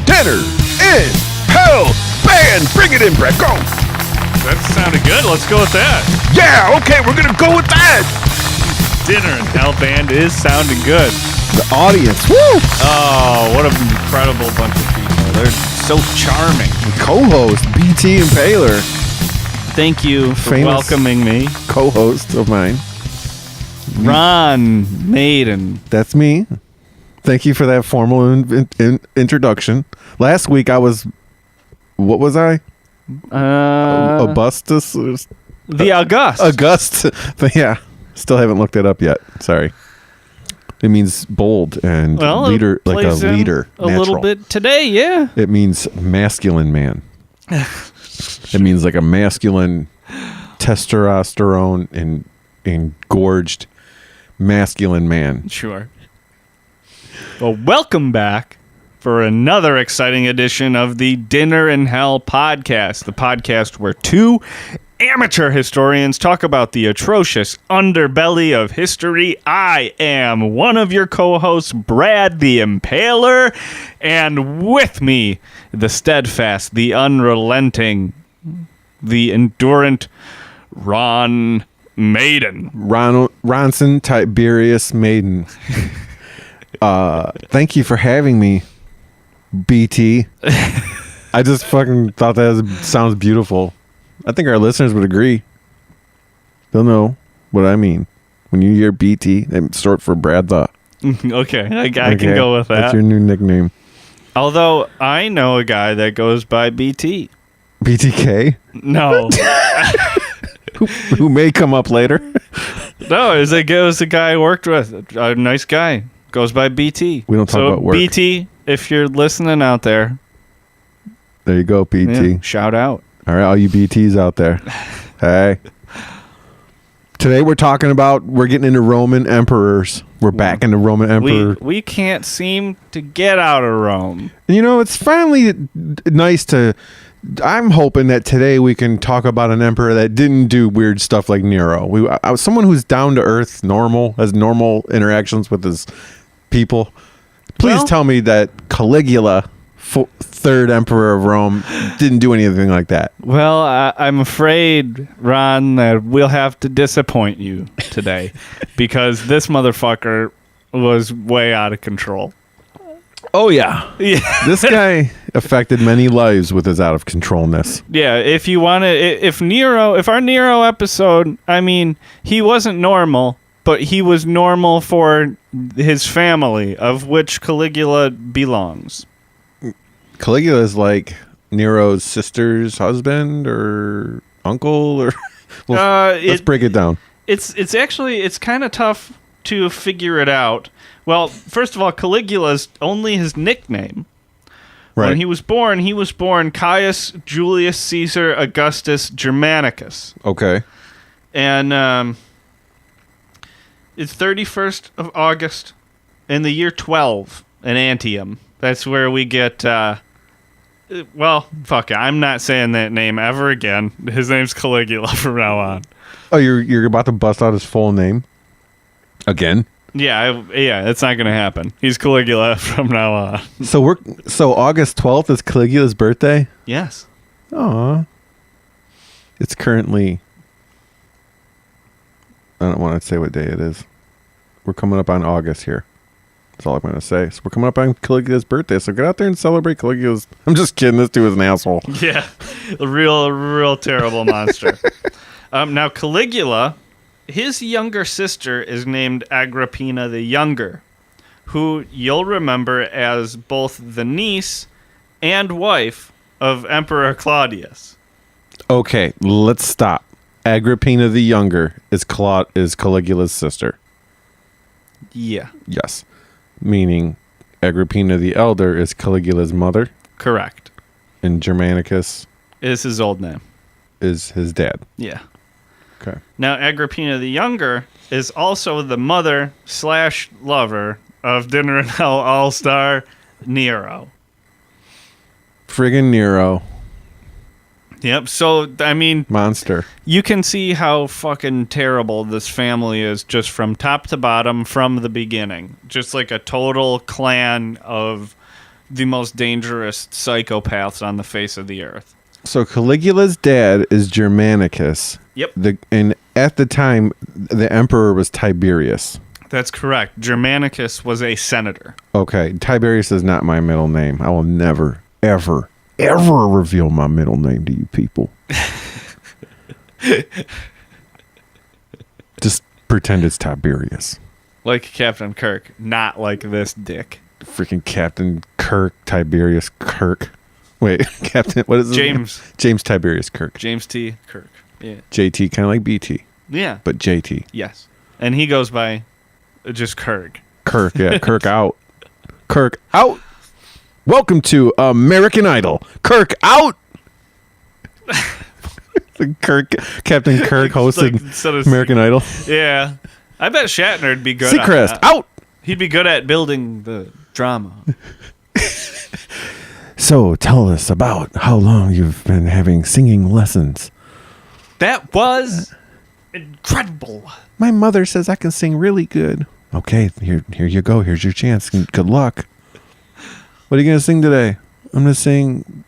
Dinner in Hell Band. Bring it in, Brett. Go. That sounded good. Let's go with that. Yeah, okay, we're going to go with that. Dinner in Hell Band is sounding good. The audience. Woo! Oh, what an incredible bunch of people. They're so charming. Co-host, BT Impaler. Thank you for Famous welcoming me. Co-host of mine. Ron Maiden. That's me. Thank you for that formal introduction. Last week I was... What was I? Augustus? The August. August. But yeah, still haven't looked it up yet. Sorry. It means bold and leader, like a leader. A little bit today, yeah. It means masculine man. It means like a masculine, testosterone and engorged masculine man. Sure. Well, welcome back for another exciting edition of the Dinner in Hell podcast, the podcast where two amateur historians talk about the atrocious underbelly of history. I am one of your co-hosts, Brad the Impaler, and with me, the steadfast, the unrelenting, the endurant Ron Maiden. Ronson Tiberius Maiden. Thank you for having me, BT. I just fucking thought that sounds beautiful. I think our listeners would agree. They'll know what I mean. When you hear BT, it's short for Brad the. Okay, I can go with that. That's your new nickname. Although I know a guy that goes by BT. BTK? No. who may come up later. No, it was a guy I worked with. A nice guy. Goes by BT. We don't talk about work. BT, if you're listening out there. There you go, BT. Yeah, shout out. All right, all you BTs out there. Hey. Today we're getting into Roman emperors. We're back into Roman emperor. We can't seem to get out of Rome. And it's finally nice to... I'm hoping that today we can talk about an emperor that didn't do weird stuff like Nero. I was someone who's down to earth, normal, has normal interactions with his people. Please tell me that Caligula, third emperor of Rome, didn't do anything like that. Well, I'm afraid, Ron, that we'll have to disappoint you today because this motherfucker was way out of control. Oh, yeah. This guy affected many lives with his out of controlness. Yeah, if our Nero episode, I mean, he wasn't normal, but he was normal for his family, of which Caligula belongs. Caligula is like Nero's sister's husband or uncle, or let's break it down. It's actually kind of tough to figure it out. Well, first of all, Caligula's only his nickname. Right. When he was born Caius Julius Caesar Augustus Germanicus. Okay. And it's 31st of August in the year 12 in Antium. That's where we get... fuck it. I'm not saying that name ever again. His name's Caligula from now on. Oh, you're about to bust out his full name? Again? Yeah, it's not going to happen. He's Caligula from now on. So August 12th is Caligula's birthday? Yes. Aw. It's currently... I don't want to say what day it is. We're coming up on August here. That's all I'm going to say. So we're coming up on Caligula's birthday, so get out there and celebrate Caligula's... I'm just kidding. This dude is an asshole. Yeah. A real terrible monster. Now, Caligula... His younger sister is named Agrippina the Younger, who you'll remember as both the niece and wife of Emperor Claudius. Okay, let's stop. Agrippina the Younger is Caligula's sister. Yeah. Yes. Meaning Agrippina the Elder is Caligula's mother. Correct. And Germanicus is his old name. Is his dad. Yeah. Okay. Now, Agrippina the Younger is also the mother/lover of Dinner in Hell all-star Nero. Friggin' Nero. Yep. So, I mean, Monster. you can see how fucking terrible this family is just from top to bottom from the beginning. Just like a total clan of the most dangerous psychopaths on the face of the earth. So Caligula's dad is Germanicus. Yep. And at the time, the emperor was Tiberius. That's correct. Germanicus was a senator. Okay, Tiberius is not my middle name. I will never, ever, ever reveal my middle name to you people. Just pretend it's Tiberius. Like Captain Kirk, not like this dick. Freaking Captain Kirk, Tiberius Kirk. Wait, Captain, what is his name? James Tiberius Kirk. James T. Kirk. Yeah. JT, kind of like BT. Yeah. But JT. Yes. And he goes by just Kirk. Kirk, yeah. Kirk out. Kirk out. Welcome to American Idol. Kirk out. Captain Kirk hosted like, American Idol. Yeah. I bet Shatner'd be good Seacrest, at that. out. He'd be good at building the drama. So tell us about how long you've been having singing lessons. That was incredible. My mother says I can sing really good. Okay, here you go. Here's your chance. Good luck. What are you going to sing today? I'm going to sing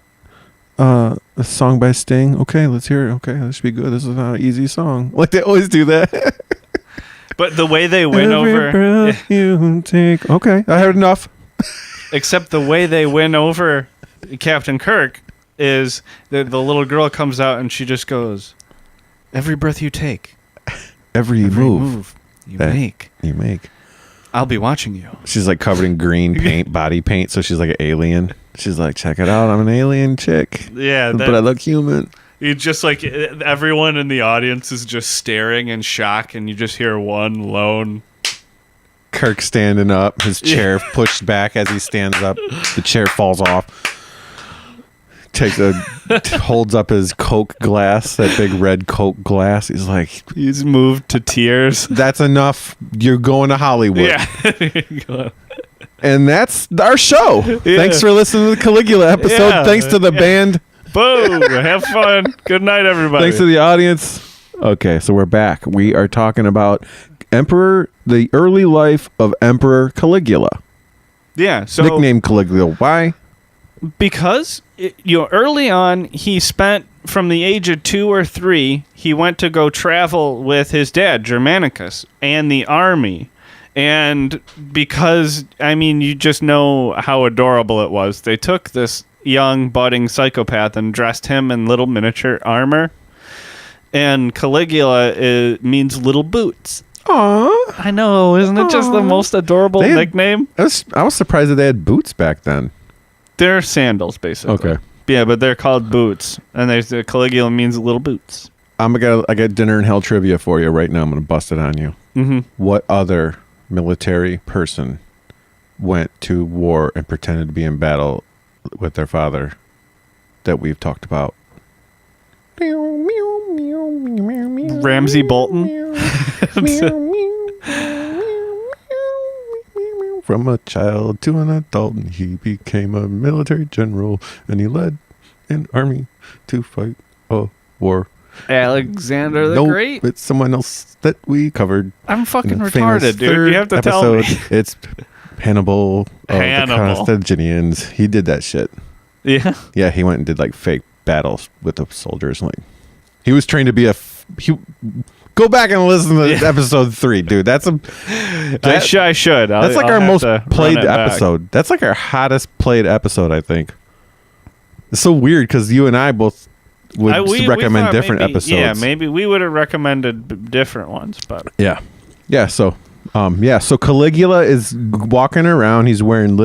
a song by Sting. Okay, let's hear it. Okay, this should be good. This is not an easy song. Like they always do that. But the way they win over... breath you take. Okay, I heard enough. Except the way they win over Captain Kirk is the little girl comes out and she just goes, every breath you take, every move you make, I'll be watching you. She's like covered in green paint, body paint, so she's like an alien. She's like, check it out, I'm an alien chick. Yeah, but I look human. You just like everyone in the audience is just staring in shock, and you just hear one lone Kirk standing up, his chair pushed back as he stands up. The chair falls off. Holds up his Coke glass, that big red Coke glass. He's like, he's moved to tears. That's enough. You're going to Hollywood. Yeah. And that's our show. Yeah. Thanks for listening to the Caligula episode. Yeah. Thanks to the band. Boom. Have fun. Good night, everybody. Thanks to the audience. Okay, so we're back. We are talking about the early life of Emperor Caligula. Yeah. So nicknamed Caligula. Why? Because early on, he spent from the age of 2 or 3. He went to go travel with his dad, Germanicus, and the army. And because, I mean, you just know how adorable it was. They took this young, budding psychopath and dressed him in little miniature armor. And Caligula means little boots. Aww. I know, isn't it just the most adorable nickname? I was surprised that they had boots back then. They're sandals, basically. Okay. Yeah, but they're called boots. And Caligula means little boots. I got dinner in hell trivia for you right now. I'm going to bust it on you. Mm-hmm. What other military person went to war and pretended to be in battle with their father that we've talked about? Ramsay Bolton? From a child to an adult, and he became a military general, and he led an army to fight a war. Alexander the Great? It's someone else that we covered. I'm fucking retarded, dude. You have to tell me. It's Hannibal of the Carthaginians. He did that shit. Yeah? Yeah, he went and did like fake battles with the soldiers. Like, he was trained to be go back and listen to episode 3, dude. I should. That's like our most played episode. That's like our hottest played episode, I think. It's so weird because you and I both would recommend different episodes. Yeah, maybe we would have recommended different ones, but yeah. So Caligula is walking around. He's wearing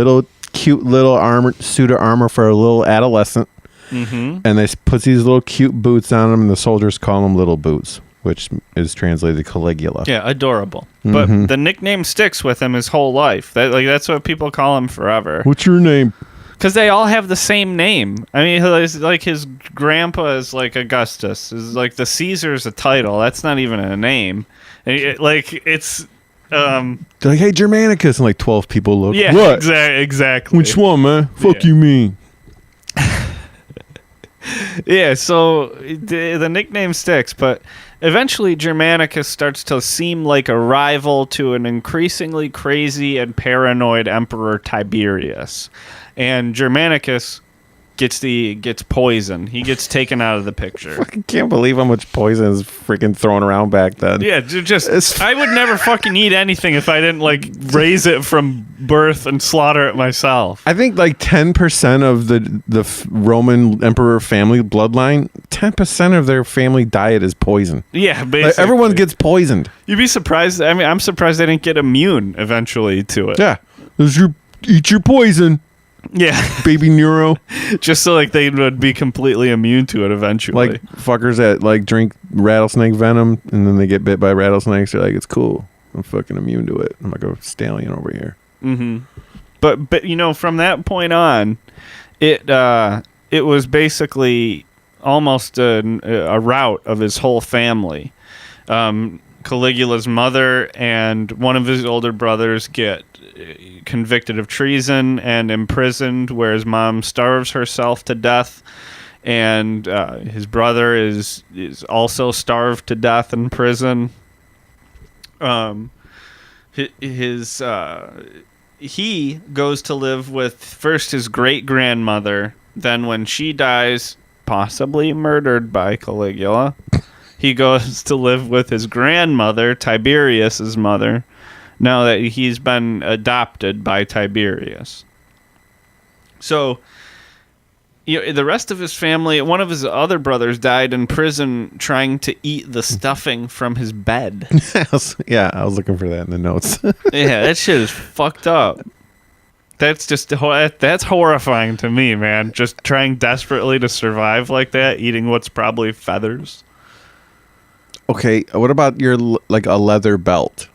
cute little suit of armor for a little adolescent. Mm-hmm. And they put these little cute boots on him, and the soldiers call them little boots, which is translated Caligula. Yeah, adorable. Mm-hmm. But the nickname sticks with him his whole life. That's what people call him forever. What's your name? Because they all have the same name. I mean, like his grandpa is like Augustus. Is like the Caesar's a title. That's not even a name. It's. They're like, hey, Germanicus, and like 12 people look. Yeah, what? Exactly. Which one, man? Fuck you mean? Yeah, so the nickname sticks, but eventually Germanicus starts to seem like a rival to an increasingly crazy and paranoid Emperor Tiberius. And Germanicus gets poisoned. He gets taken out of the picture. I can't believe how much poison is freaking thrown around back then. Yeah, I would never fucking eat anything if I didn't like raise it from birth and slaughter it myself. I think like 10% of the Roman emperor family bloodline, 10% of their family diet is poison. Yeah, basically. Like, everyone gets poisoned. You'd be surprised. I mean, I'm surprised they didn't get immune eventually to it. Yeah. Eat your poison. Yeah. Baby Nero. Just so like they would be completely immune to it eventually. Like fuckers that like drink rattlesnake venom and then they get bit by rattlesnakes. They're like, it's cool. I'm fucking immune to it. I'm like a stallion over here. Mm-hmm. But you know, from that point on, it was basically almost a rout of his whole family. Caligula's mother and one of his older brothers get convicted of treason and imprisoned, where his mom starves herself to death, and his brother is also starved to death in prison. He goes to live with first his great-grandmother, then when she dies, possibly murdered by Caligula, he goes to live with his grandmother, Tiberius's mother, now that he's been adopted by Tiberius. So, you know, the rest of his family, one of his other brothers died in prison trying to eat the stuffing from his bed. I was looking for that in the notes. Yeah, that shit is fucked up. That's horrifying to me, man. Just trying desperately to survive like that, eating what's probably feathers. Okay, what about your like a leather belt?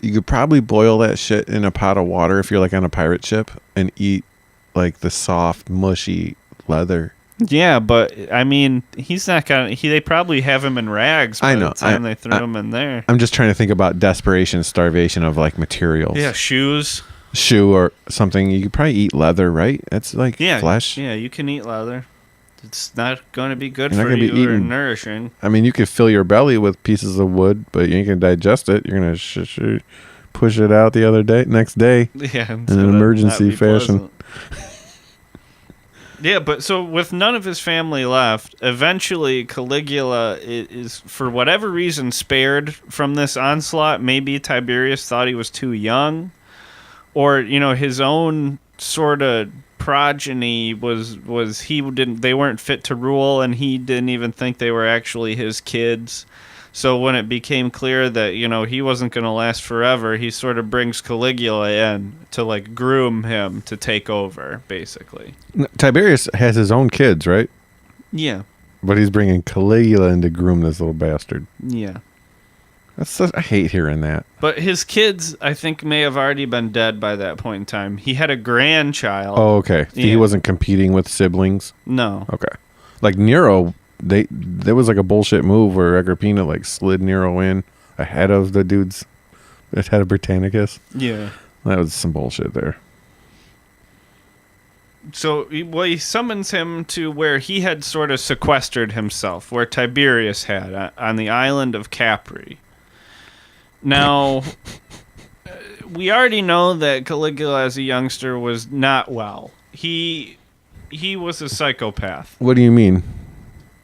You could probably boil that shit in a pot of water if you're like on a pirate ship and eat like the soft, mushy leather. Yeah, but I mean, he's not gonna. They probably have him in rags by the time they threw him in there. I'm just trying to think about desperation, starvation of like materials. Yeah, shoe or something. You could probably eat leather, right? That's like flesh. Yeah, you can eat leather. It's not going to be good for you or nourishing. I mean, you could fill your belly with pieces of wood, but you ain't gonna digest it. You're gonna push it out next day. Yeah, in an emergency fashion. Yeah, but so with none of his family left, eventually Caligula is for whatever reason spared from this onslaught. Maybe Tiberius thought he was too young, or you know, his own sort of progeny they weren't fit to rule, and he didn't even think they were actually his kids. So when it became clear that, you know, he wasn't going to last forever, he sort of brings Caligula in to like groom him to take over, basically. Tiberius has his own kids, right? Yeah. But he's bringing Caligula in to groom this little bastard. Yeah. I hate hearing that. But his kids, I think, may have already been dead by that point in time. He had a grandchild. Oh, okay. Yeah. He wasn't competing with siblings? No. Okay. Like Nero, there was like a bullshit move where Agrippina like slid Nero in ahead of the dudes, ahead of Britannicus. Yeah. That was some bullshit there. So he summons him to where he had sort of sequestered himself, where Tiberius had, on the island of Capri. Now, we already know that Caligula as a youngster was not well. He was a psychopath. What do you mean?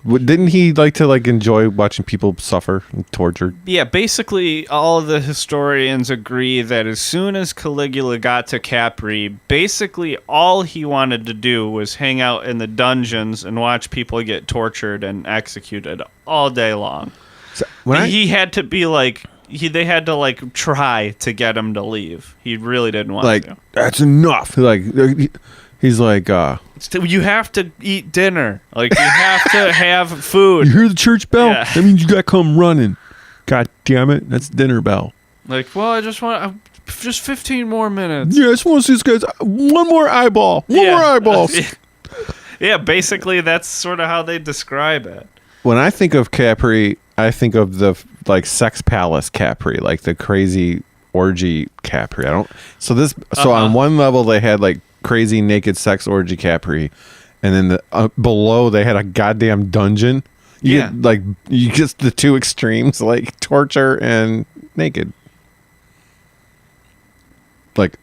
Didn't he like to like enjoy watching people suffer and tortured? Yeah, basically all of the historians agree that as soon as Caligula got to Capri, basically all he wanted to do was hang out in the dungeons and watch people get tortured and executed all day long. So he had to be like... They had to like try to get him to leave. He really didn't want to. That's enough. Like he's like, you have to eat dinner. Like you have to have food. You hear the church bell? Yeah. That means you got to come running. God damn it! That's dinner bell. Like, well, I just want just 15 more minutes. Yeah, I just want to see this guy's one more eyeball. One more eyeballs. Yeah, basically that's sort of how they describe it. When I think of Capri, I think of the like sex palace Capri, like the crazy orgy Capri. So on one level they had like crazy naked sex orgy Capri, and then below they had a goddamn dungeon. You get the two extremes, like torture and naked. Like,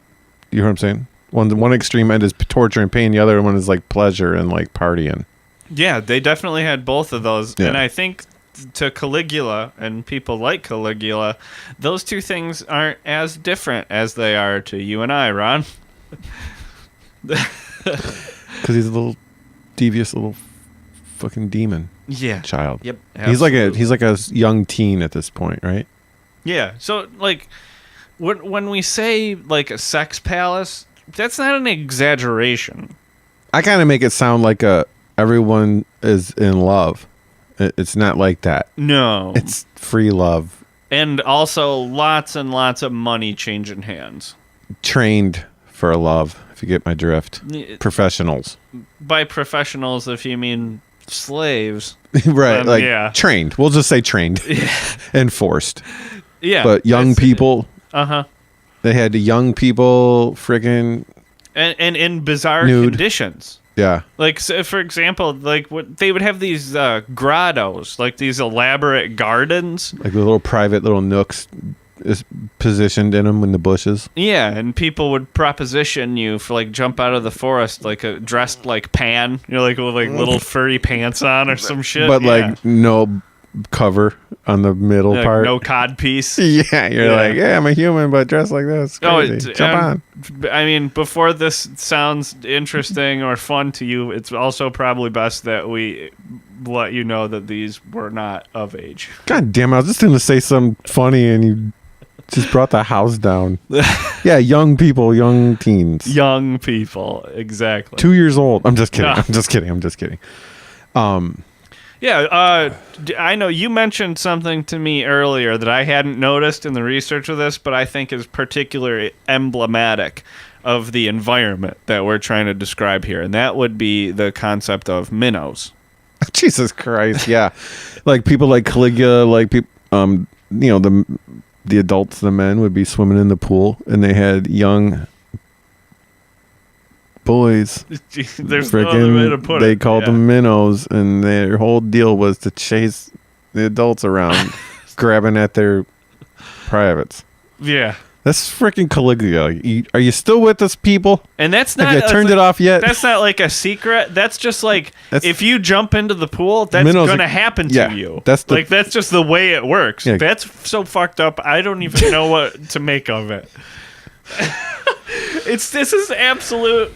you know what I'm saying? One extreme end is torture and pain. The other one is like pleasure and like partying. Yeah, they definitely had both of those. Yeah. And I think to Caligula and people like Caligula, those two things aren't as different as they are to you and I, Ron. Because he's a little devious little fucking demon. Yeah. Child. Yep. He's like a young teen at this point, right? Yeah. So like when we say like a sex palace, that's not an exaggeration. I kind of make it sound like everyone is in love. It's not like that. No. It's free love. And also lots and lots of money changing hands. Trained for love, if you get my drift. Professionals. By professionals, if you mean slaves. Right, trained. We'll just say trained. And forced. Yeah. But young people. Uh-huh. They had young people friggin' and in bizarre nude conditions. Yeah. Like, so for example, like they would have these grottos, like these elaborate gardens. Like the little private little nooks is positioned in them in the bushes. Yeah, and people would proposition you for like jump out of the forest like dressed like Pan, like with like little furry pants on or some shit. But like no cover on the middle part. No codpiece. Yeah, you're like, yeah, I'm a human, but dressed like this. Crazy. Jump on. I mean, before this sounds interesting or fun to you, it's also probably best that we let you know that these were not of age. God damn it, I was just going to say something funny and you just brought the house down. Yeah, young people, young teens. Young people, exactly. 2 years old. I'm just kidding. I'm just kidding. Yeah, I know you mentioned something to me earlier that I hadn't noticed in the research of this, but I think is particularly emblematic of the environment that we're trying to describe here, and that would be the concept of minnows. Jesus Christ, yeah. Like people like Caligula, like people, the adults, the men would be swimming in the pool, and they had young boys. There's no other way to put it. They called them minnows, and their whole deal was to chase the adults around, grabbing at their privates. Yeah. That's freaking Caligula. Are you still with us, people? And that's not... Have you turned it off yet? That's not like a secret. That's just like, if you jump into the pool, that's going to happen to you. That's just the way it works. Yeah. That's so fucked up, I don't even know what to make of it. This is absolute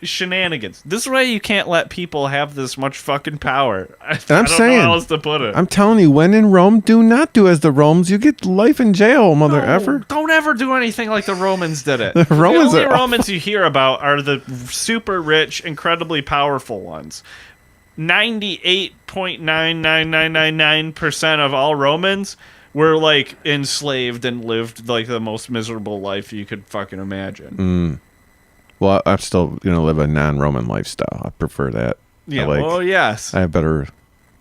shenanigans. This is why you can't let people have this much fucking power. I don't know how else to put it. I'm telling you, when in Rome, do not do as the Romans. You get life in jail, mother effer. Don't ever do anything like the Romans did it. The only Romans you hear about are the super rich, incredibly powerful ones. 98.99999% of all Romans were like enslaved and lived like the most miserable life you could fucking imagine. Well, I'm still going to live a non-Roman lifestyle. I prefer that. Yeah, yes. I have better...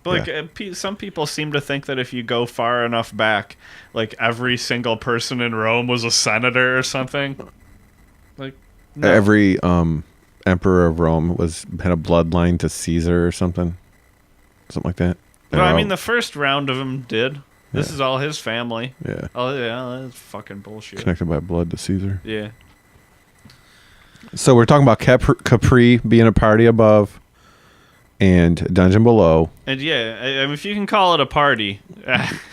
But some people seem to think that if you go far enough back, like every single person in Rome was a senator or something. Like no. Every emperor of Rome had a bloodline to Caesar or something like that. Well, I mean, the first round of them did. This is all his family. Yeah. Oh yeah, that's fucking bullshit. Connected by blood to Caesar. Yeah. So we're talking about Capri being a party above and dungeon below. And yeah, if you can call it a party.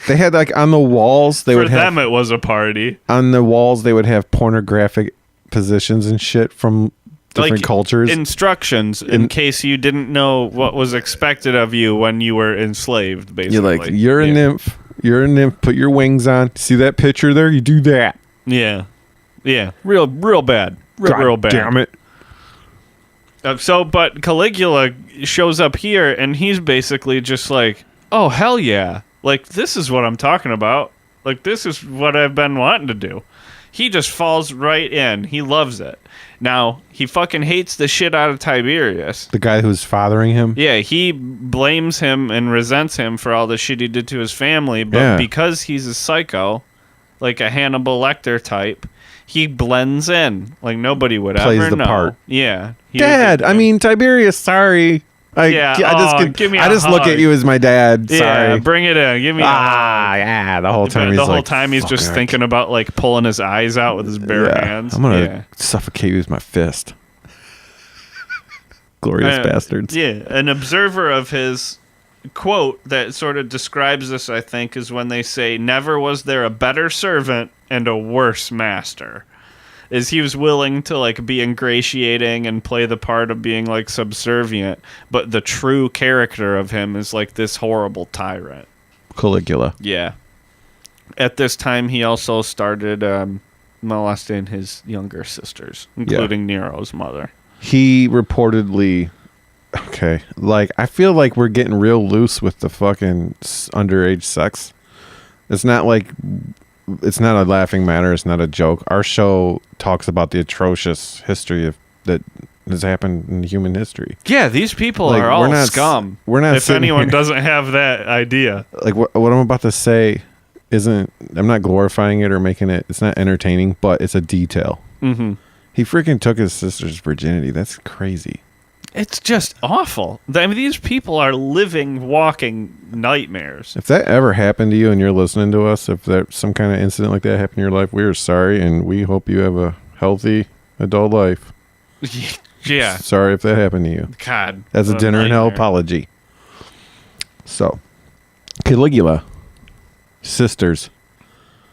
They had like on the walls. For them it was a party. On the walls they would have pornographic positions and shit from different cultures. Instructions in case you didn't know what was expected of you when you were enslaved, basically. You're like, you're a nymph. You're a nymph. Put your wings on. See that picture there? You do that. Yeah. Yeah. Real bad. Real bad. Damn it. But Caligula shows up here, and he's basically just like, oh, hell yeah. Like, this is what I'm talking about. Like, this is what I've been wanting to do. He just falls right in. He loves it. Now, he fucking hates the shit out of Tiberius. The guy who's fathering him? Yeah, he blames him and resents him for all the shit he did to his family, but because he's a psycho, like a Hannibal Lecter type. He blends in like nobody would Plays ever the know. part. Yeah. Dad, I mean, Tiberius, sorry. Give me I a just look hug. at you as my dad. Yeah, Sorry. bring it in. Give me a hug. Yeah. The whole time He's just thinking about like pulling his eyes out with his bare hands. I'm gonna suffocate you with my fist. Glorious bastards. Yeah, an observer of his quote that sort of describes this, I think, is when they say, "Never was there a better servant and a worse master." Is he was willing to like be ingratiating and play the part of being like subservient, but the true character of him is like this horrible tyrant. Caligula. Yeah. At this time, he also started molesting his younger sisters, including Nero's mother. He reportedly, I feel like we're getting real loose with the fucking underage sex. It's not a laughing matter. It's not a joke. Our show talks about the atrocious history that has happened in human history. Yeah, these people are all scum. We're not. If anyone doesn't have that idea, like what I'm about to say, I'm not glorifying it or making it. It's not entertaining, but it's a detail. Mm-hmm. He freaking took his sister's virginity. That's crazy. It's just awful. I mean, these people are living, walking nightmares. If that ever happened to you and you're listening to us, if there's some kind of incident like that happened in your life, we are sorry, and we hope you have a healthy adult life. Yeah. Sorry if that happened to you. God. As a dinner in hell apology. So, Caligula. Sisters.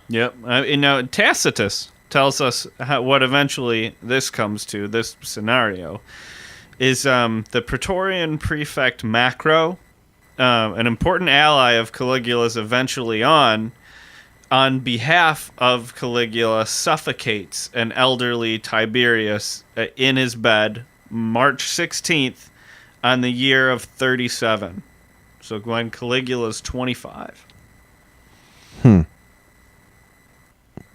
Yep. Now, Tacitus tells us what eventually this comes to, this scenario, is the Praetorian prefect Macro, an important ally of Caligula's eventually on behalf of Caligula, suffocates an elderly Tiberius in his bed March 16th on the year of 37. So when Caligula's 25.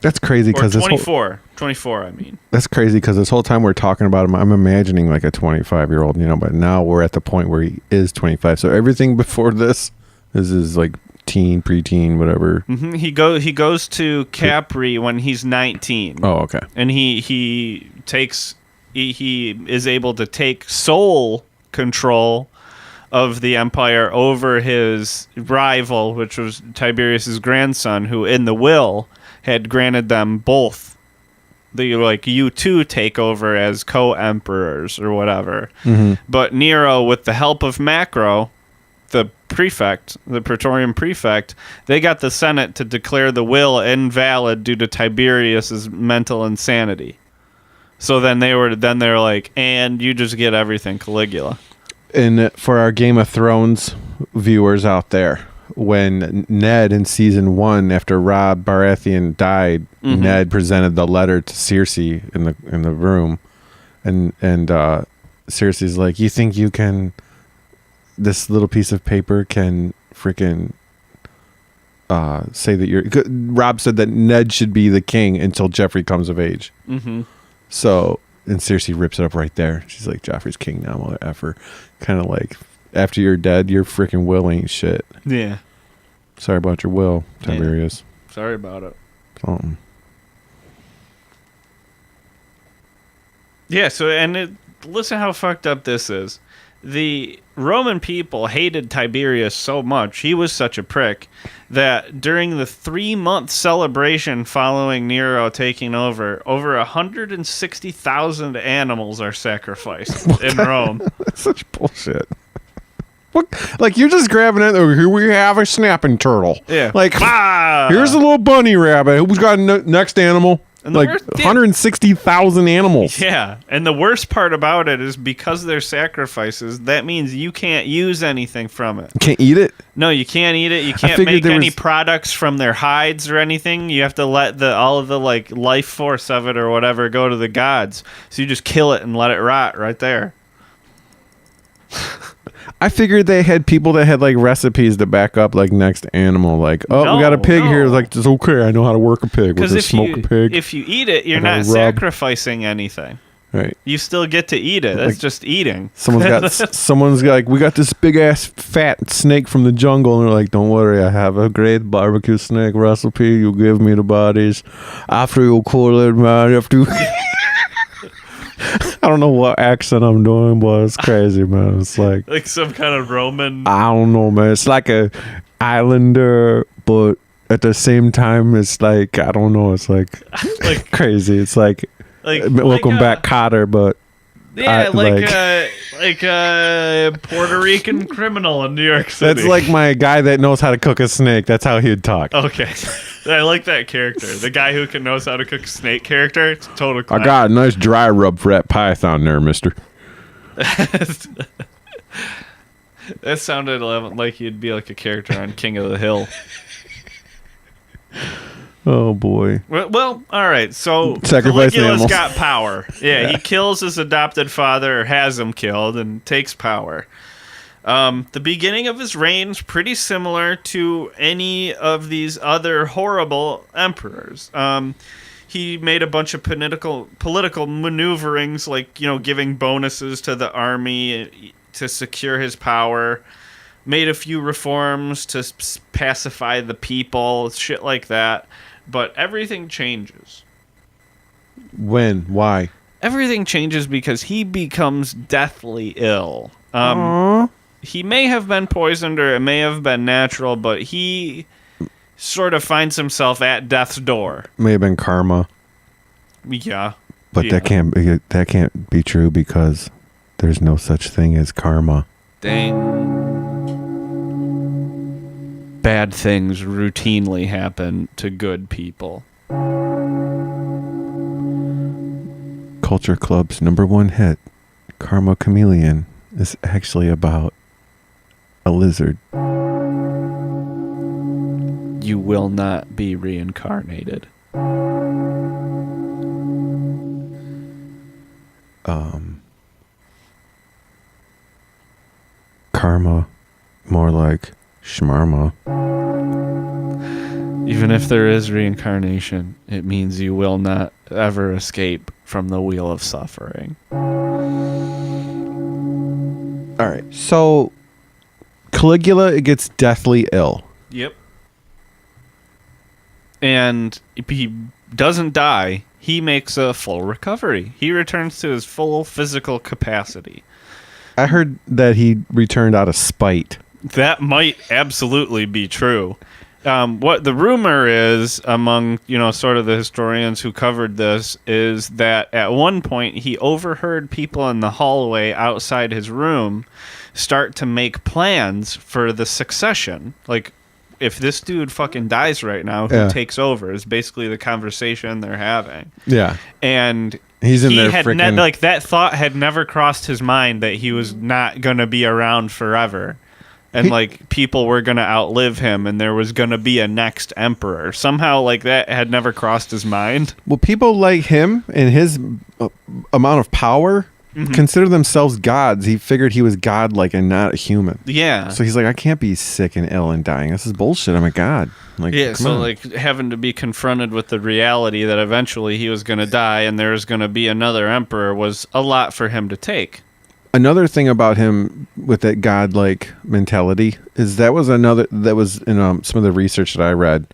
That's crazy because 24. 24, I mean. That's crazy because this whole time we're talking about him, I'm imagining like a 25-year-old, but now we're at the point where he is 25. So everything before this is like teen, preteen, whatever. Mm-hmm. He goes to Capri when he's 19. Oh, okay. And he is able to take sole control of the empire over his rival, which was Tiberius's grandson, who in the will had granted them both you two take over as co-emperors or whatever. Mm-hmm. But Nero, with the help of Macro, the prefect, the Praetorian prefect, they got the Senate to declare the will invalid due to Tiberius's mental insanity. So then they're like, and you just get everything, Caligula. And for our Game of Thrones viewers out there, when Ned in season 1, after Robb Baratheon died, mm-hmm. Ned presented the letter to Cersei in the room, and Cersei's like, "You think you can? This little piece of paper can freaking say that you're." Robb said that Ned should be the king until Joffrey comes of age. Mm-hmm. So, and Cersei rips it up right there. She's like, "Joffrey's king now, mother effer." Kind of like, after you're dead, your freaking will ain't shit. Yeah. Sorry about your will, Tiberius. Yeah. Sorry about it. Something. Yeah, so, listen how fucked up this is. The Roman people hated Tiberius so much, he was such a prick, that during the 3-month celebration following Nero taking over 160,000 animals are sacrificed in Rome. That's such bullshit. What? Like, you're just grabbing it. Here we have a snapping turtle. Yeah. Like, here's a little bunny rabbit. Who's got next animal? And like 160,000 animals. Yeah. And the worst part about it is because they're sacrifices, that means you can't use anything from it. Can't eat it? No, you can't eat it. You can't make any products from their hides or anything. You have to let all of the life force of it or whatever go to the gods. So you just kill it and let it rot right there. I figured they had people that had recipes to back up next animal. We got a pig here. It's okay. I know how to work a pig. We'll just smoke a pig. If you eat it, you're not sacrificing anything. Right. You still get to eat it. That's Like, just eating. Someone's got like, we got this big ass fat snake from the jungle, and they're like, don't worry, I have a great barbecue snake recipe. You give me the bodies. After you cool it, man, you have to. I don't know what accent I'm doing, but it's crazy, man. It's like some kind of Roman. I don't know, man. It's like a islander, but at the same time, it's like I don't know. It's like crazy. It's like welcome back, Cotter, but yeah, like a Puerto Rican criminal in New York City. That's like my guy that knows how to cook a snake. That's how he'd talk. Okay, I like that character. The guy who knows how to cook a snake character. It's total. I got a nice dry rub for that python there, mister. That sounded like you'd be like a character on King of the Hill. Oh boy. Well, all right. So Sacrifice Caligula's animals. got power. Yeah, he kills his adopted father, or has him killed, and takes power. The beginning of his reign's pretty similar to any of these other horrible emperors. He made a bunch of political maneuverings, like giving bonuses to the army to secure his power. Made a few reforms to pacify the people, shit like that. But everything changes. When? Why? Everything changes because he becomes deathly ill. He may have been poisoned or it may have been natural, but he sort of finds himself at death's door. May have been karma. Yeah. But that can't be true because there's no such thing as karma. Dang. Bad things routinely happen to good people. Culture Club's #1 hit, Karma Chameleon, is actually about a lizard. You will not be reincarnated. Karma, more like shmarma. Even if there is reincarnation, it means you will not ever escape from the wheel of suffering. All right. So Caligula gets deathly ill. Yep. And he doesn't die. He makes a full recovery. He returns to his full physical capacity. I heard that he returned out of spite. That might absolutely be true. What the rumor is among, sort of the historians who covered this is that at one point he overheard people in the hallway outside his room start to make plans for the succession. Like, if this dude fucking dies right now, who takes over is basically the conversation they're having. Yeah. And he's in there freaking... that thought had never crossed his mind that he was not going to be around forever. And, people were going to outlive him, and there was going to be a next emperor. Somehow, that had never crossed his mind. Well, people like him and his amount of power consider themselves gods. He figured he was godlike and not a human. Yeah. So he's like, I can't be sick and ill and dying. This is bullshit. I'm a god. Having to be confronted with the reality that eventually he was going to die and there was going to be another emperor was a lot for him to take. Another thing about him with that godlike mentality is that was in some of the research that I read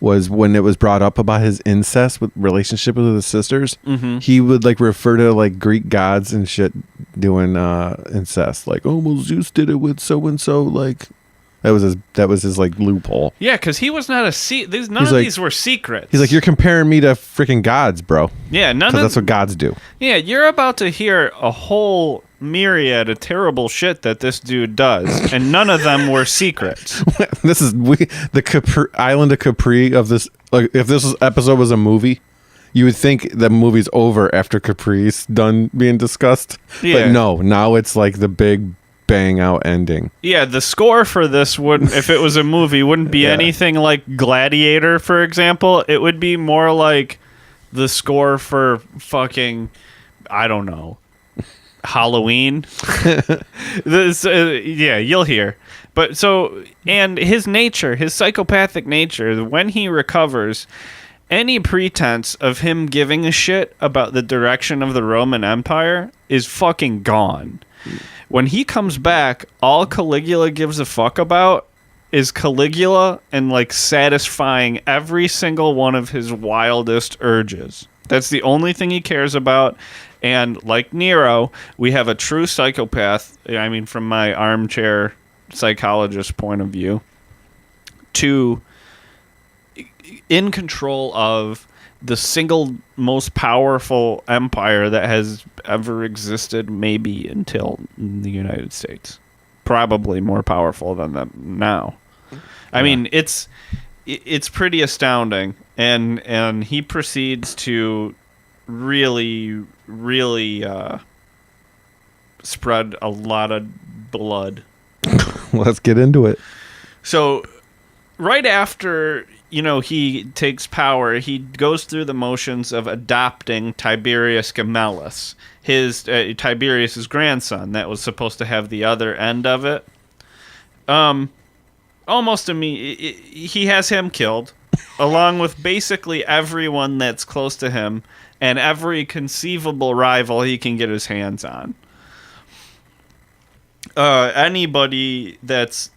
was when it was brought up about his incest with relationship with his sisters. He would refer to Greek gods and shit doing incest, well, Zeus did it with so and so. That was his loophole. Yeah, because he was not none of these were secrets. He's like, you're comparing me to freaking gods, bro. Yeah, that's what gods do. Yeah, you're about to hear a whole myriad of terrible shit that this dude does, and none of them were secrets. This is the island of Capri of this. If this episode was a movie, you would think the movie's over after Capri's done being discussed. Yeah. But no, now it's the big bang out ending. Yeah, the score for this wouldn't, if it was a movie, wouldn't be anything like Gladiator, for example. It would be more like the score for fucking, I don't know, Halloween. You'll hear. But and his nature, his psychopathic nature, when he recovers, any pretense of him giving a shit about the direction of the Roman Empire is fucking gone. When he comes back, all Caligula gives a fuck about is Caligula and like satisfying every single one of his wildest urges. That's the only thing he cares about. And like Nero, we have a true psychopath, I mean, from my armchair psychologist point of view, in control of the single most powerful empire that has ever existed, maybe until the United States. Probably more powerful than them now. I mean, it's pretty astounding, and he proceeds to really spread a lot of blood. Let's get into it. So right after, he takes power, he goes through the motions of adopting Tiberius Gemellus, his Tiberius's grandson that was supposed to have the other end of it. Almost immediately, he has him killed, along with basically everyone that's close to him and every conceivable rival he can get his hands on. Anybody that's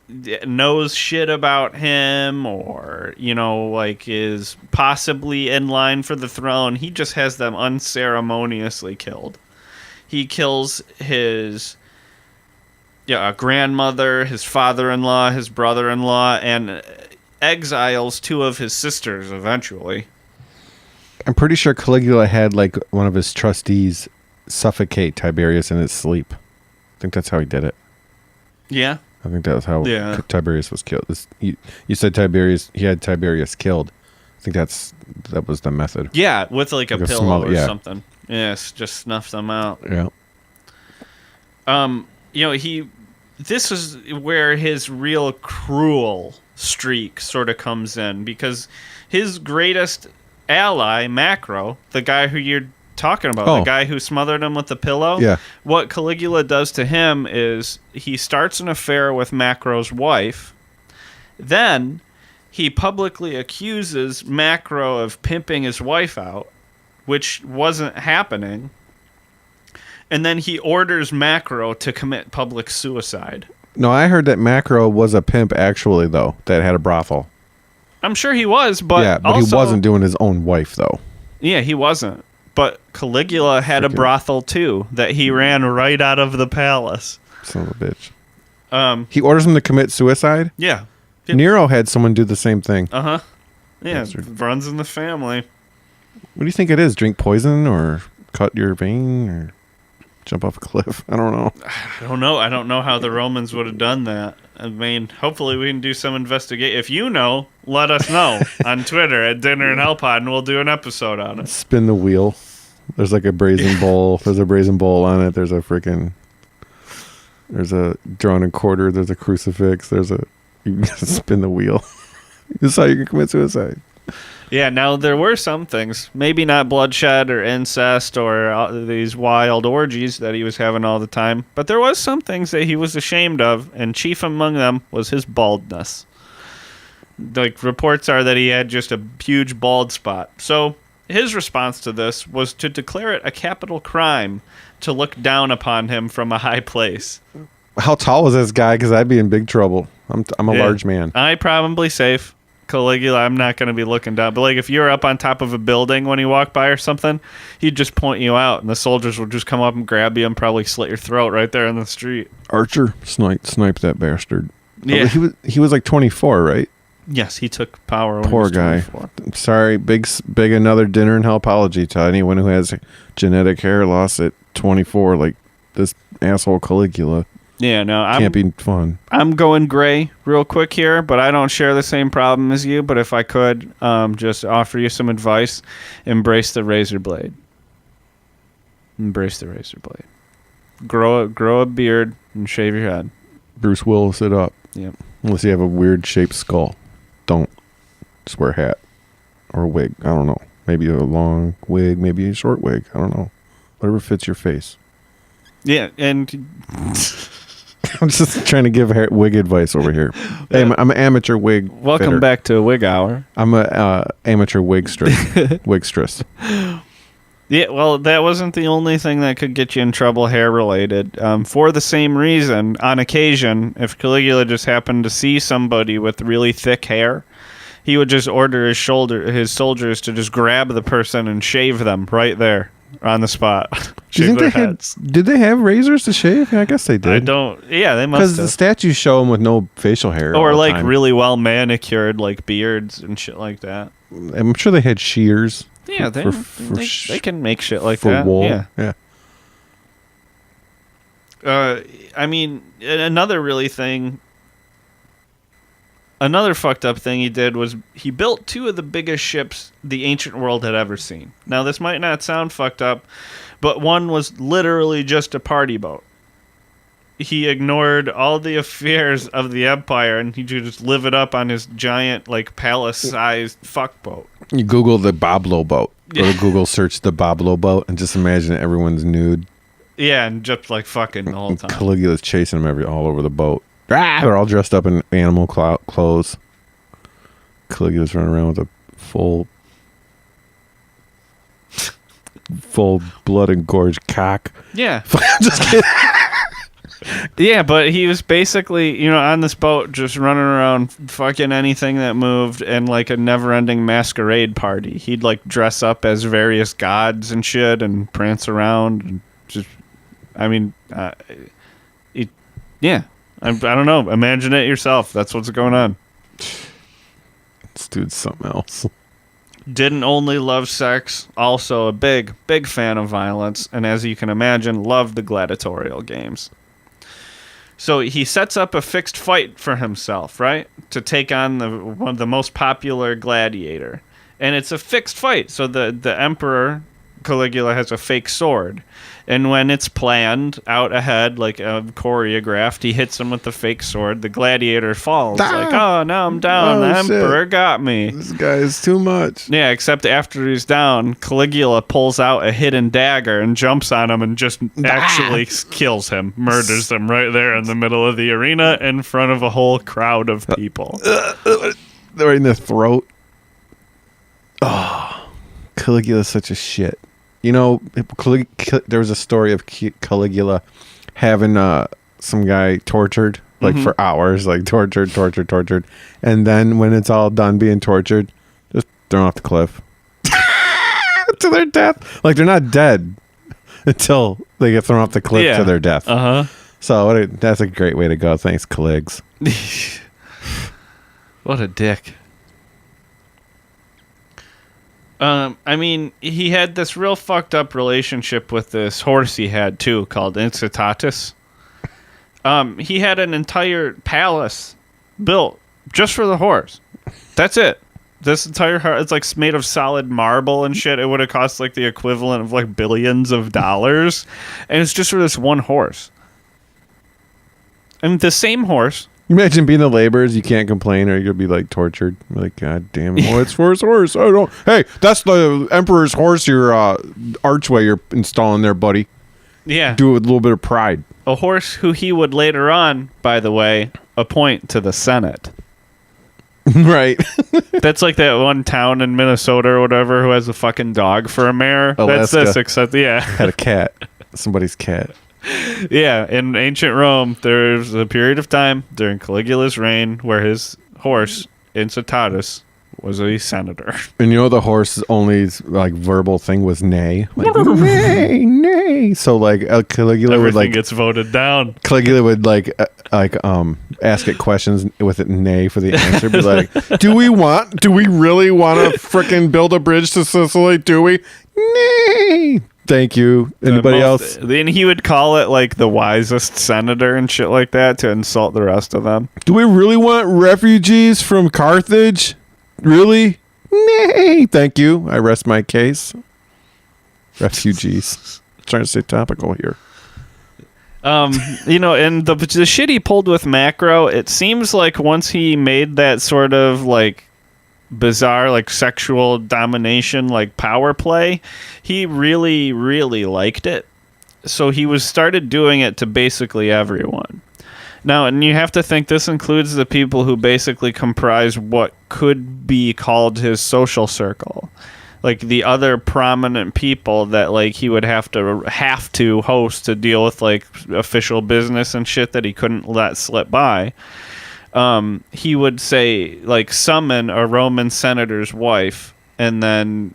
knows shit about him or, is possibly in line for the throne, he just has them unceremoniously killed. He kills his grandmother, his father-in-law, his brother-in-law, and exiles 2 of his sisters eventually. I'm pretty sure Caligula had like one of his trustees suffocate Tiberius in his sleep. I think that's how he did it. Yeah. I think that was how Tiberius was killed. You said Tiberius, he had Tiberius killed. I think that was the method. Yeah, with like a pillow or something. Yes, just snuff them out. Yeah. This is where his real cruel streak sort of comes in, because his greatest ally, Macro, the guy who you're talking about, the guy who smothered him with the pillow, what Caligula does to him is he starts an affair with Macro's wife. Then he publicly accuses Macro of pimping his wife out, which wasn't happening. And then he orders Macro to commit public suicide. No, I heard that Macro was a pimp actually, though, that had a brothel. I'm sure he was, but he wasn't doing his own wife, though. Yeah, he wasn't. But Caligula had a brothel, too, that he ran right out of the palace. Son of a bitch. He orders him to commit suicide? Yeah. Nero had someone do the same thing. Uh-huh. Yeah, it runs in the family. What do you think it is? Drink poison or cut your vein or jump off a cliff? I don't know. I don't know how the Romans would have done that. I mean, hopefully we can do some investigate. If you know, let us know on Twitter at Dinner and Hell Pod, and we'll do an episode on it. Spin the wheel. There's like a brazen bowl. There's a brazen bowl on it. There's a drawn and quarter. There's a crucifix. You can spin the wheel. This is how you can commit suicide. Yeah, now there were some things, maybe not bloodshed or incest or these wild orgies that he was having all the time, but there was some things that he was ashamed of, and chief among them was his baldness. Like, reports are that he had just a huge bald spot. So his response to this was to declare it a capital crime to look down upon him from a high place. How tall was this guy? Because I'd be in big trouble. I'm a large man. I'd probably safe. Caligula, I'm not going to be looking down. But like if you were up on top of a building when you walk by or something, he'd just point you out, and the soldiers would just come up and grab you and probably slit your throat right there in the street. Archer, snipe that bastard. Yeah, oh, he was like 24, right? Yes, he took power. Poor when he was guy. 24. I'm sorry, big another dinner and hell apology to anyone who has genetic hair loss at 24, like this asshole Caligula. Yeah, no, can't be fun. I'm going gray real quick here, but I don't share the same problem as you. But if I could, just offer you some advice: embrace the razor blade. Embrace the razor blade. Grow a beard and shave your head. Bruce Willis it up. Yep. Unless you have a weird shaped skull, don't just wear a hat or a wig. I don't know. Maybe a long wig, maybe a short wig. I don't know. Whatever fits your face. Yeah, and I'm just trying to give wig advice over here. Hey, I'm an amateur wig. Welcome fitter. back to Wig Hour. I'm a amateur wigstress. Yeah, well, that wasn't the only thing that could get you in trouble hair related. For the same reason, on occasion, if Caligula just happened to see somebody with really thick hair, he would just order his soldiers to just grab the person and shave them right there on the spot. Shave their heads. Did they have razors to shave? Yeah, I guess they did. Yeah, they must have. Because the statues show them with no facial hair. Or all the like time. really well manicured, like beards and shit like that. I'm sure they had shears. Yeah, they can make shit like for that. wool. Yeah. I mean, another fucked up thing he did was he built two of the biggest ships the ancient world had ever seen. Now, this might not sound fucked up, but one was literally just a party boat. He ignored all the affairs of the empire and he just live it up on his giant, like, palace-sized fuck boat. You Google the Boblo boat. Go to Google search the Boblo boat and just imagine everyone's nude. Yeah, and just, like, fucking the whole time. Caligula's chasing them all over the boat. They're all dressed up in animal clothes. Caligula's running around with a full blood and gorge cock. Yeah. Just kidding. Yeah, but he was basically, on this boat just running around fucking anything that moved and like a never-ending masquerade party. He'd like dress up as various gods and shit and prance around and just, I don't know. Imagine it yourself. That's what's going on. This dude's something else. Didn't only love sex, also a big, big fan of violence, and as you can imagine, loved the gladiatorial games. So he sets up a fixed fight for himself, right? To take on one of the most popular gladiator. And it's a fixed fight. So the emperor, Caligula, has a fake sword. And when it's planned out ahead, like choreographed, he hits him with the fake sword. The gladiator falls. Like, oh, now I'm down. The emperor got me. This guy is too much. Yeah, except after he's down, Caligula pulls out a hidden dagger and jumps on him and just actually kills him. Murders him right there in the middle of the arena in front of a whole crowd of people. Right in the throat. Oh, Caligula's such a shit. You know, there was a story of Caligula having some guy tortured, like for hours, like tortured. And then when it's all done being tortured, just thrown off the cliff. To their death. Like, they're not dead until they get thrown off the cliff to their death. Uh-huh. So that's a great way to go. Thanks, Caligs. What a dick. I mean, he had this real fucked up relationship with this horse he had, too, called Incitatus. He had an entire palace built just for the horse. That's it. This entire it's like made of solid marble and shit. It would have cost like the equivalent of like billions of dollars. And it's just for this one horse. And the same horse. Imagine being the laborers, you can't complain or you're going to be like tortured. Like, God damn it. Well, it's for his horse. I don't. Hey, that's the emperor's horse, your archway you're installing there, buddy. Yeah. Do it with a little bit of pride. A horse who he would later on, by the way, appoint to the Senate. Right. That's like that one town in Minnesota or whatever who has a fucking dog for a mayor. Alaska. That's this, except, yeah. Had a cat. Somebody's cat. Yeah, in ancient Rome, there's a period of time during Caligula's reign where his horse, Incitatus, was a senator. And you know the horse's only like verbal thing was neigh. Like, neigh, neigh. So like Caligula Everything would like gets voted down. Caligula would like ask it questions with it neigh for the answer. Be like, do we really want to frickin' build a bridge to Sicily? Do we? Neigh. Thank you. Anybody else? Then he would call it like the wisest senator and shit like that to insult the rest of them. Do we really want refugees from Carthage? Really? Nay. Thank you. I rest my case. Refugees. Trying to stay topical here. And the shit he pulled with Macro, it seems like once he made that sort of like bizarre like sexual domination like power play, he really, really liked it. So he started doing it to basically everyone. Now, and you have to think this includes the people who basically comprise what could be called his social circle. Like the other prominent people that like he would have to host to deal with like official business and shit that he couldn't let slip by. He would say like summon a Roman senator's wife, and then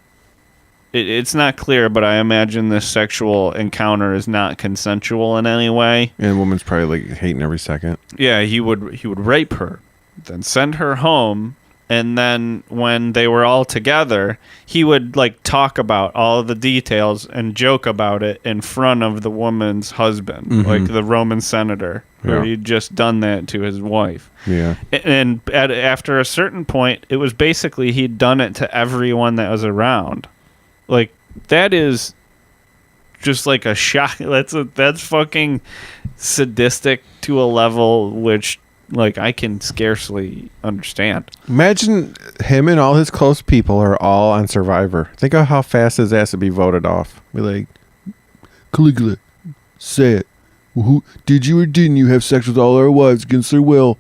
it's not clear, but I imagine this sexual encounter is not consensual in any way. And the woman's probably like hating every second. Yeah, he would rape her, then send her home. And then when they were all together, he would like talk about all of the details and joke about it in front of the woman's husband, like the Roman senator, where he'd just done that to his wife. Yeah. And after a certain point, it was basically he'd done it to everyone that was around. Like, that is just like a shock. That's fucking sadistic to a level which... like, I can scarcely understand. Imagine him and all his close people are all on Survivor. Think of how fast his ass would be voted off. Be like, Caligula, say it. Who did you or didn't you have sex with all our wives against their will?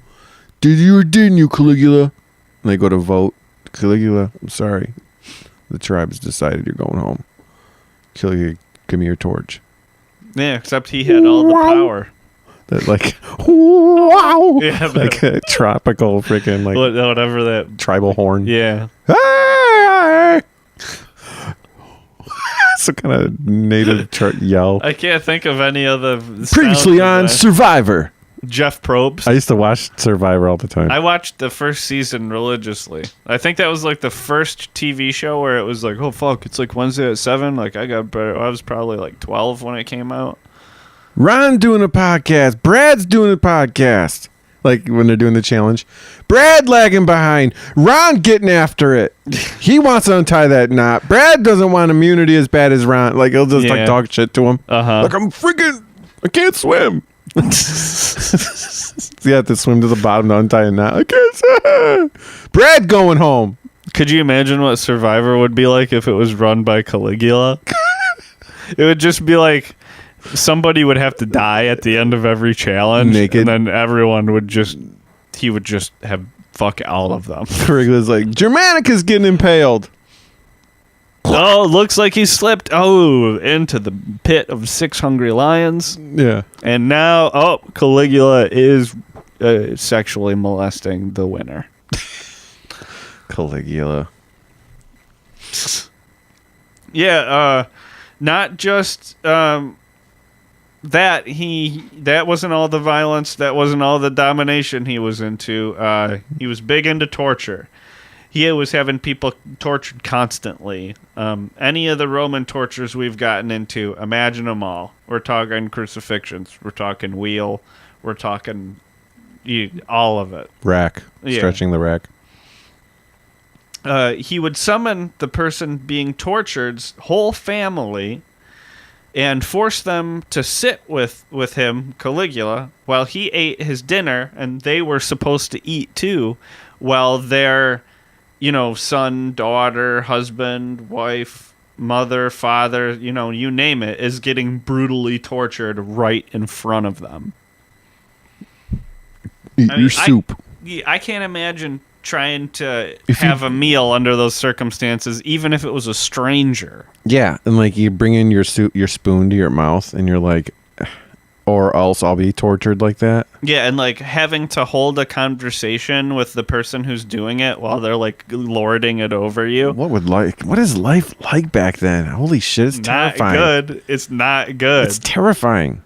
Did you or didn't you, Caligula? And they go to vote. Caligula, I'm sorry. The tribe has decided you're going home. Caligula, give me your torch. Yeah, except he had all the power. That like, wow, yeah, like a tropical freaking like whatever that tribal horn. Yeah, some kind of native yell. I can't think of any other. Previously on Survivor, Jeff Probst. I used to watch Survivor all the time. I watched the first season religiously. I think that was like the first TV show where it was like, oh fuck, it's like Wednesday at 7. Like I was probably like 12 when it came out. Ron doing a podcast. Brad's doing a podcast. Like when they're doing the challenge. Brad lagging behind. Ron getting after it. He wants to untie that knot. Brad doesn't want immunity as bad as Ron. Like he'll just like talk shit to him. Like I can't swim. So you have to swim to the bottom to untie a knot. I can't swim. Brad going home. Could you imagine what Survivor would be like if it was run by Caligula? It would just be like somebody would have to die at the end of every challenge, naked, and then everyone would just have fuck all of them. Caligula's like, Germanica's getting impaled. Oh, looks like he slipped into the pit of 6 hungry lions. Yeah. And now, Caligula is sexually molesting the winner. Caligula. Yeah, not just that wasn't all the violence, that wasn't all the domination he was into. He was big into torture. He was having people tortured constantly. Any of the Roman tortures we've gotten into, imagine them all. We're talking crucifixions. We're talking wheel. We're talking all of it. Rack. Yeah. Stretching the rack. He would summon the person being tortured's whole family and force them to sit with him, Caligula, while he ate his dinner, and they were supposed to eat too, while their... son, daughter, husband, wife, mother, father, you name it, is getting brutally tortured right in front of them. Eat your soup. I can't imagine trying to have a meal under those circumstances, even if it was a stranger. Yeah, and like you bring in your spoon to your mouth, and you're like... or else I'll be tortured like that. Yeah, and like having to hold a conversation with the person who's doing it while they're like lording it over you. What is life like back then? Holy shit, it's terrifying. Not good. It's not good. It's terrifying.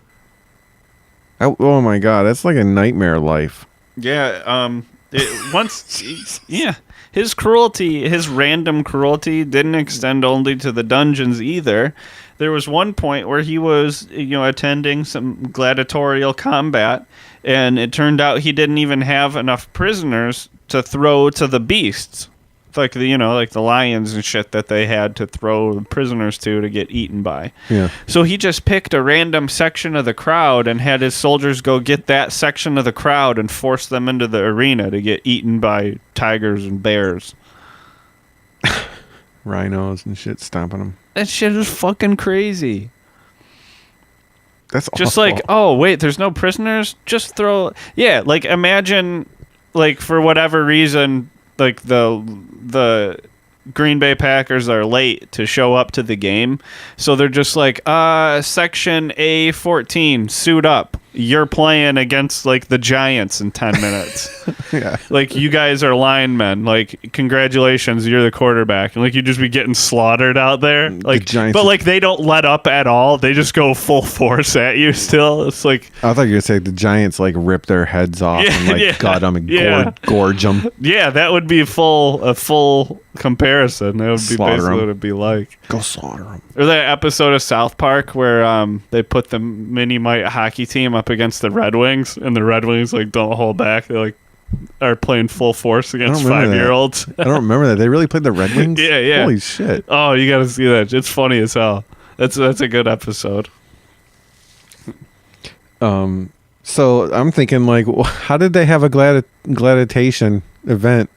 Oh my god, that's like a nightmare life. Yeah, his cruelty, his random cruelty didn't extend only to the dungeons either. There was one point where he was, attending some gladiatorial combat, and it turned out he didn't even have enough prisoners to throw to the beasts, like the lions and shit that they had to throw the prisoners to get eaten by. Yeah. So he just picked a random section of the crowd and had his soldiers go get that section of the crowd and force them into the arena to get eaten by tigers and bears. Rhinos and shit stomping them. That shit is fucking crazy. That's just awful. like, oh wait, there's no prisoners. Just throw. Yeah, like imagine, like for whatever reason, like the Green Bay Packers are late to show up to the game, so they're just like, section A14, suit up. You're playing against like the Giants in 10 minutes. Yeah. Like you guys are linemen. Like congratulations, you're the quarterback. And like you just be getting slaughtered out there. Like, Giants but like they don't let up at all. They just go full force at you. Still, it's like I thought you were gonna say the Giants like rip their heads off and like gut them and gorge them. yeah, that would be a full comparison. That would be Slaughter basically 'em. what it'd be like. Go slaughter them. Or that episode of South Park where they put the mini mite hockey team up against the Red Wings, and the Red Wings like don't hold back. They like are playing full force against 5-year-olds. I don't remember that. They really played the Red Wings? Yeah. Holy shit. Oh, you got to see that. It's funny as hell. That's a good episode. So I'm thinking like, how did they have a gladiation event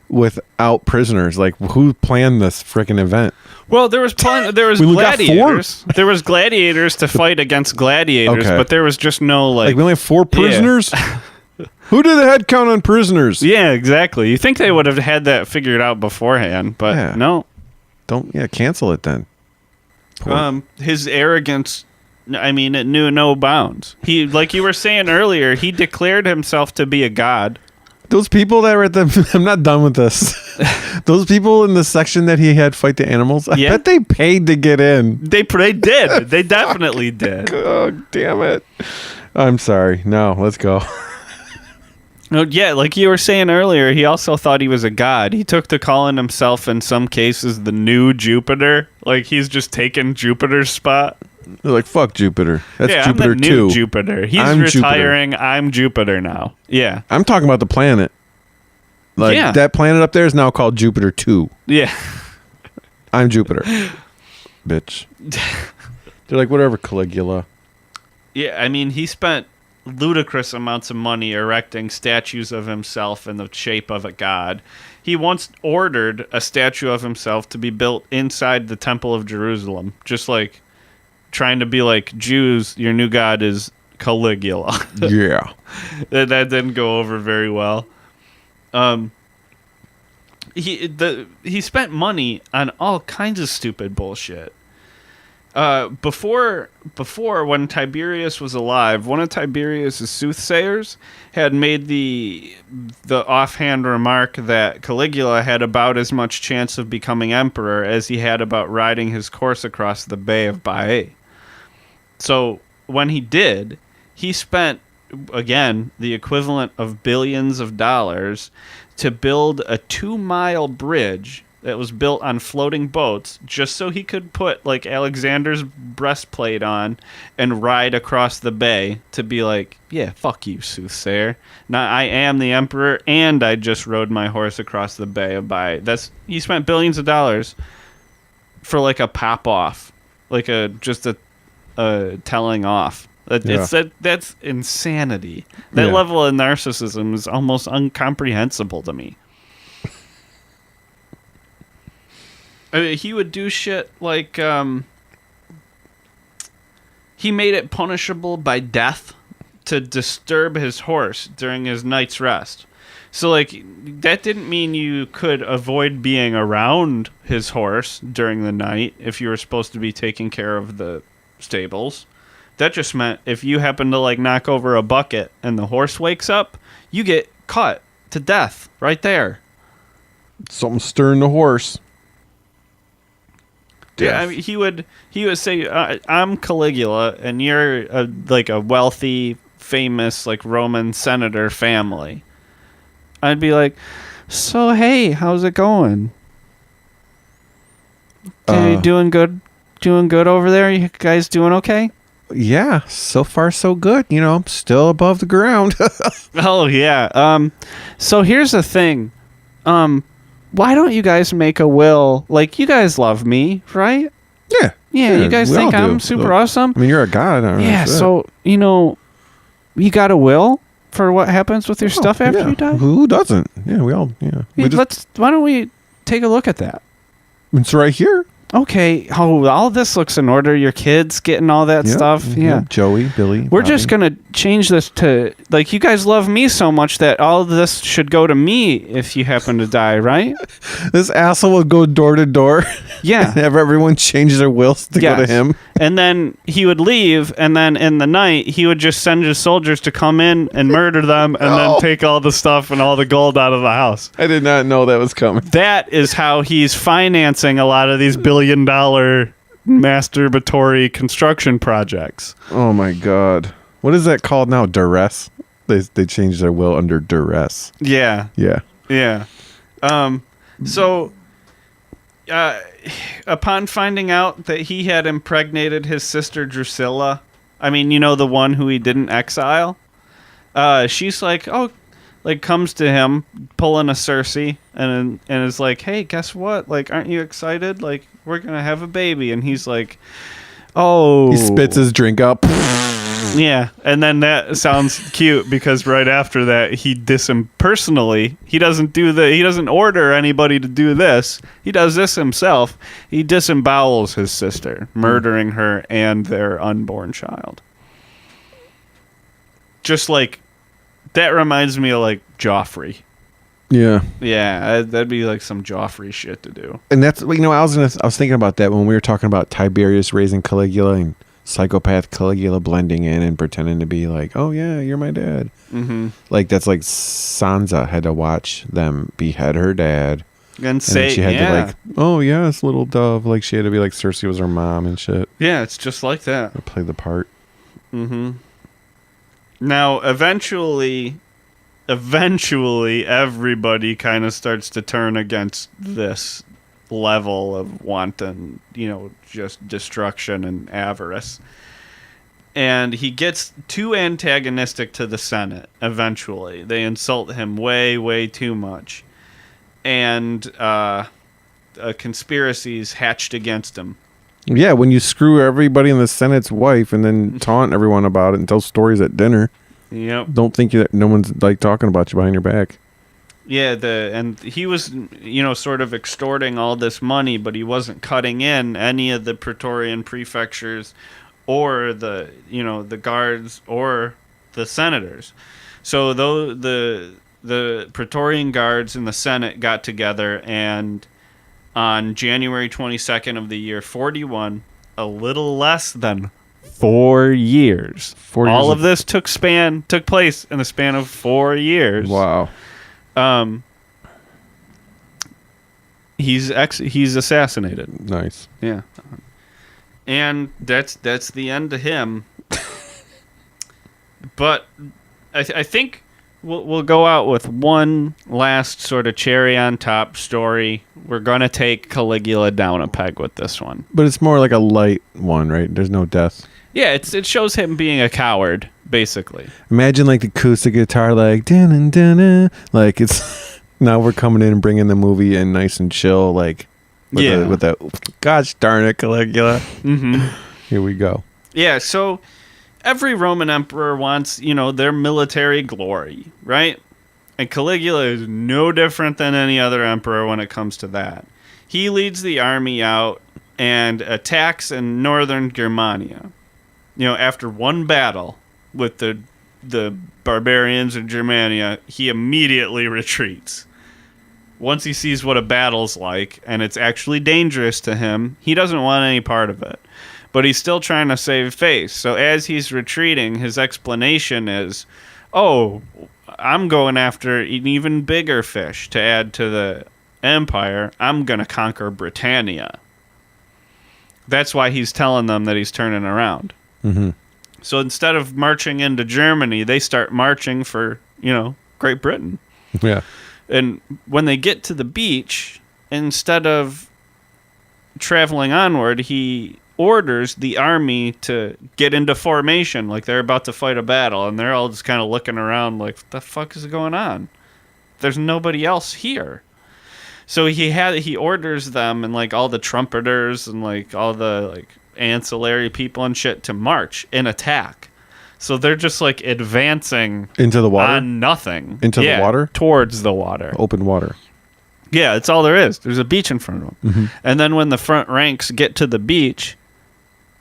without prisoners? Like, who planned this freaking event? Well, there was We only got 4? gladiators. There was gladiators to fight against gladiators, Okay. but there was just no Like, we only have 4 prisoners? Who did the head count on prisoners? Yeah, exactly. You think they would have had that figured out beforehand, but Yeah. no. Cancel it then. His arrogance, I mean, it knew no bounds. He, like you were saying earlier, he declared himself to be a god. Those people that were at the... I'm not done with this. Those people in the section that he had fight the animals, I bet they paid to get in. They did. They definitely did. Oh, damn it. I'm sorry. No, let's go. No, yeah, like you were saying earlier, he also thought he was a god. He took to calling himself, in some cases, the new Jupiter. Like, he's just taking Jupiter's spot. They're like, fuck Jupiter. That's Yeah, Jupiter I'm the new 2. Jupiter. He's I'm retiring. I'm Jupiter now. Yeah. I'm talking about the planet. Like, Yeah. that planet up there is now called Jupiter 2. Yeah. I'm Jupiter. Bitch. They're like, whatever, Caligula. Yeah, I mean, he spent ludicrous amounts of money erecting statues of himself in the shape of a god. He once ordered a statue of himself to be built inside the Temple of Jerusalem, just like trying to be like, Jews, your new god is Caligula. Yeah. That didn't go over very well. He spent money on all kinds of stupid bullshit. Before when Tiberius was alive, one of Tiberius's soothsayers had made the offhand remark that Caligula had about as much chance of becoming emperor as he had about riding his horse across the Bay of Baiae. So when he did, he spent, again, the equivalent of billions of dollars to build a 2-mile bridge that was built on floating boats just so he could put like Alexander's breastplate on and ride across the bay to be like, yeah, fuck you, soothsayer. Now I am the emperor and I just rode my horse across the Bay of Baiae. He spent billions of dollars for like a pop off, like a telling off. That's insanity. That level of narcissism is almost incomprehensible to me. I mean, he would do shit like he made it punishable by death to disturb his horse during his night's rest. So, like, that didn't mean you could avoid being around his horse during the night if you were supposed to be taking care of the stables. That just meant if you happen to, like, knock over a bucket and the horse wakes up, you get cut to death right there. Something stirring the horse. Yeah, I mean, he would say, "I'm Caligula, and you're like a wealthy, famous, like Roman senator family." I'd be like, "So hey, how's it going? Okay, doing good over there. You guys doing okay?" Yeah, so far so good. You know, I'm still above the ground. Oh yeah. So here's the thing. Why don't you guys make a will? Like, you guys love me, right? Yeah. Yeah, you guys think I'm super awesome? I mean, you're a god. Yeah, so, you got a will for what happens with your stuff after you die? Who doesn't? Yeah, we all, yeah. Why don't we take a look at that? It's right here. okay, all this looks in order. Your kids getting all that stuff. Yeah. Joey, Billy. We're Bobby. just going to change this to, like, you guys love me so much that all of this should go to me if you happen to die, right? This asshole would go door to door. Yeah. And have everyone change their wills to go to him. And then he would leave, and then in the night, he would just send his soldiers to come in and murder them and then take all the stuff and all the gold out of the house. I did not know that was coming. That is how he's financing a lot of these billion-dollar masturbatory construction projects. Oh, my God. What is that called now? Duress? They changed their will under duress. Yeah. Yeah. Yeah. So, upon finding out that he had impregnated his sister Drusilla, I mean, you know, the one who he didn't exile, she's like, comes to him pulling a Cersei and is like, hey, guess what? Like, aren't you excited? Like, we're going to have a baby. And he's like, oh. He spits his drink up. Yeah, and then that sounds cute because right after that he personally. He doesn't order anybody to do this. He does this himself. He disembowels his sister, murdering her and their unborn child. Just like that reminds me of like Joffrey. Yeah. Yeah, that'd be like some Joffrey shit to do. And that's, you know, I was thinking about that when we were talking about Tiberius raising Caligula and psychopath Caligula blending in and pretending to be like, oh yeah, you're my dad. Mm-hmm. Like that's like Sansa had to watch them behead her dad, and say, then she had to like, oh yes, little dove. Like she had to be like Cersei was her mom and shit. Yeah, it's just like that. Or play the part. Mm-hmm. Now, eventually, everybody kind of starts to turn against this level of wanton, just destruction and avarice. And he gets too antagonistic to the Senate eventually. They insult him way, way too much. And conspiracies hatched against him. Yeah, when you screw everybody in the Senate's wife and then taunt everyone about it and tell stories at dinner. Yep. Don't think that no one's like talking about you behind your back. Yeah, and he was, sort of extorting all this money, but he wasn't cutting in any of the Praetorian prefectures or the guards or the senators. So though the Praetorian guards and the Senate got together, and on January 22nd of the year 41, a little less than 4 years. All of this took place in the span of 4 years. Wow. He's assassinated. Nice. Yeah. And that's the end of him. But I think we'll go out with one last sort of cherry on top story. We're going to take Caligula down a peg with this one. But it's more like a light one, right? There's no death. Yeah, it shows him being a coward, basically. Imagine like the acoustic guitar, like dun dun, like it's now we're coming in and bringing the movie in nice and chill, like with that. Gosh darn it, Caligula. Mm-hmm. Here we go. Yeah, so every Roman emperor wants, their military glory, right? And Caligula is no different than any other emperor when it comes to that. He leads the army out and attacks in northern Germania. After one battle with the barbarians in Germania, he immediately retreats. Once he sees what a battle's like, and it's actually dangerous to him, he doesn't want any part of it. But he's still trying to save face. So as he's retreating, his explanation is, oh, I'm going after an even bigger fish to add to the empire. I'm going to conquer Britannia. That's why he's telling them that he's turning around. Mm-hmm. So instead of marching into Germany, they start marching for, Great Britain. Yeah. And when they get to the beach, instead of traveling onward, he orders the army to get into formation like they're about to fight a battle. And they're all just kind of looking around like, what the fuck is going on? There's nobody else here. So he orders them and like all the trumpeters and like all the like ancillary people and shit to march and attack. So they're just like advancing into the water on nothing. into the water towards the water, open water. Yeah, it's all there is. There's a beach in front of him. Mm-hmm. And then when the front ranks get to the beach,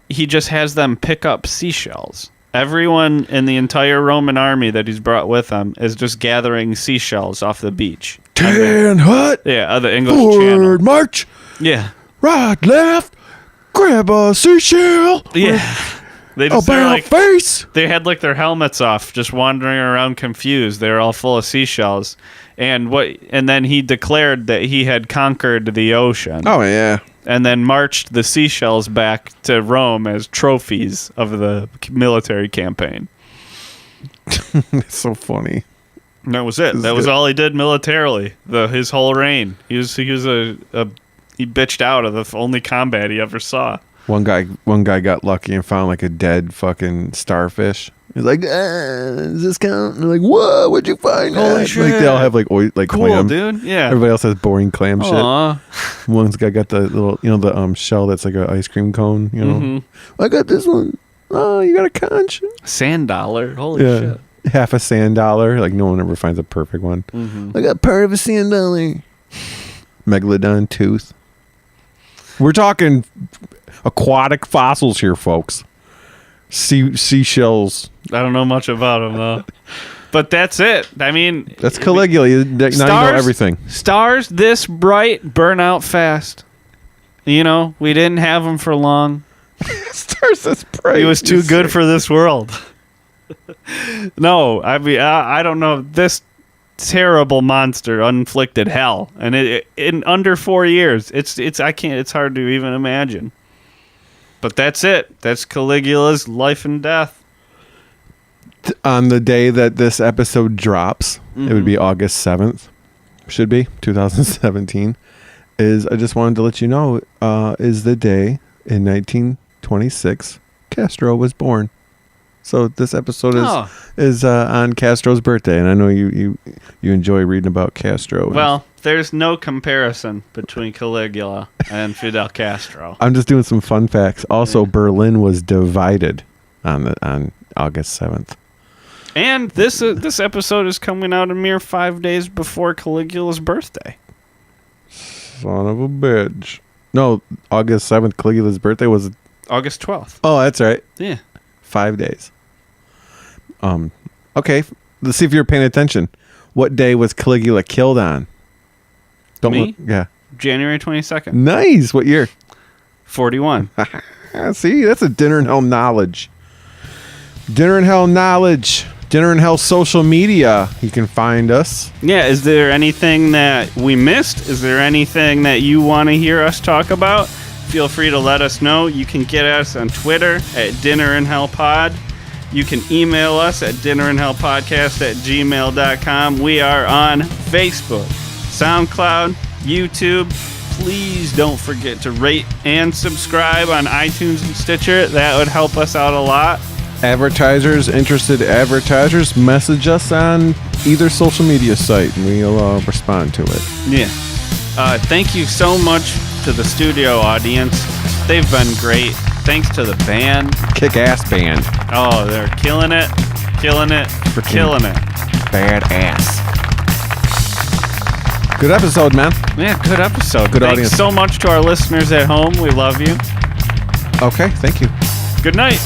he just has them pick up seashells. Everyone in the entire Roman army that he's brought with him is just gathering seashells off the beach. Tan hut. Yeah, of the English Forward Channel. march. Yeah. Right, left. Grab a seashell. Yeah. They just About like, face. they had like their helmets off, just wandering around confused. They were all full of seashells. And then he declared that he had conquered the ocean. Oh, yeah. And then marched the seashells back to Rome as trophies of the military campaign. It's so funny. And that was it. That was all he did militarily. His whole reign. He bitched out of the only combat he ever saw. One guy got lucky and found like a dead fucking starfish. He's like, does this count? And they're like, whoa, what'd you find? Holy shit. Like they all have like like Cool, clam. dude. Yeah. Everybody else has boring clam Aww. shit. One guy got the little, the shell that's like an ice cream cone. Mm-hmm. I got this one. Oh, you got a conch. Sand dollar. Holy shit. Half a sand dollar. Like no one ever finds a perfect one. Mm-hmm. I got part of a sand dollar. Megalodon tooth. We're talking aquatic fossils here, folks. Seashells. I don't know much about him, though. But that's it. I mean... That's Caligula. Now you know everything. Stars this bright burn out fast. We didn't have them for long. Stars this bright. He was too good for this world. No, I mean, I don't know. This terrible monster inflicted hell. And in under 4 years, it's hard to even imagine. But that's it. That's Caligula's life and death. On the day that this episode drops, it would be August 7th. Should be 2017. I just wanted to let you know is the day in 1926 Castro was born. So this episode is on Castro's birthday, and I know you enjoy reading about Castro. Well, there's no comparison between Caligula and Fidel Castro. I'm just doing some fun facts. Also, Berlin was divided on August 7th. And this episode is coming out a mere 5 days before Caligula's birthday. Son of a bitch. No, August 7th, Caligula's birthday was... August 12th. Oh, that's right. Yeah. 5 days. Okay, let's see if you're paying attention. What day was Caligula killed on? Me? Yeah. January 22nd. Nice. What year? 41. See, that's a Dinner in Hell knowledge. Dinner in Hell knowledge. Dinner in Hell social media. You can find us. Yeah, is there anything that we missed? Is there anything that you want to hear us talk about? Feel free to let us know. You can get us on Twitter at Dinner in Hell Pod. You can email us at dinnerinhellpodcast@gmail.com. We are on Facebook, SoundCloud, YouTube. Please don't forget to rate and subscribe on iTunes and Stitcher. That would help us out a lot. Interested advertisers, message us on either social media site, and we'll respond to it. Yeah. Thank you so much to the studio audience. They've been great. Thanks to the band. Kick-ass band. Oh, they're killing it. Killing it. Freaking killing it. Badass. Good episode, man. Yeah, good episode. Good Thanks audience. so much to our listeners at home. We love you. Okay, thank you. Good night.